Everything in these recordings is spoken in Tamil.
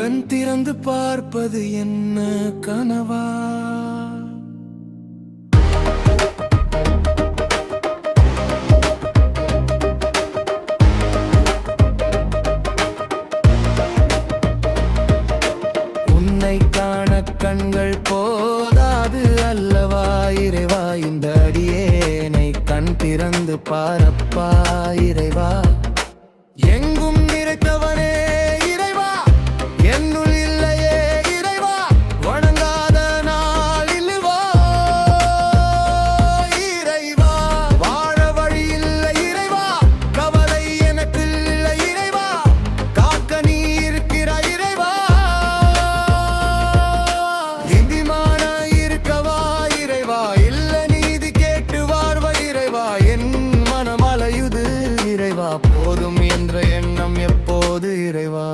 கண் திறந்து பார்ப்பது என்ன கனவா? உன்னை காண கண்கள் போதாது அல்லவா இறைவா, இந்த அடியேனை கண் திறந்து பாரப்பா இறைவா. எங்கும் நிறைத்தவனே இறைவா, என்னுள் இல்லையே இறைவா, வணங்காத நாள் இல்லவா இறைவா. வாழ வழி இல்லை இறைவா, கவலை எனக்கு இல்லை இறைவா, காக்க நீ இருக்கிறாய் இறைவா. நீதிமான இருக்கவா இறைவா, இல்ல நீதி கேட்டு வாழ்வ இறைவா. என் மனம் அலையுது இறைவா, போதும் என்ற எண்ணம் எப்போது இறைவா?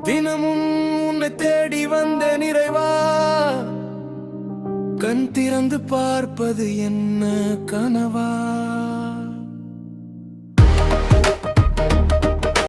தினமும் உன்னை தேடி வந்த நிறைவா, கண் திறந்து பார்ப்பது என்ன கனவா?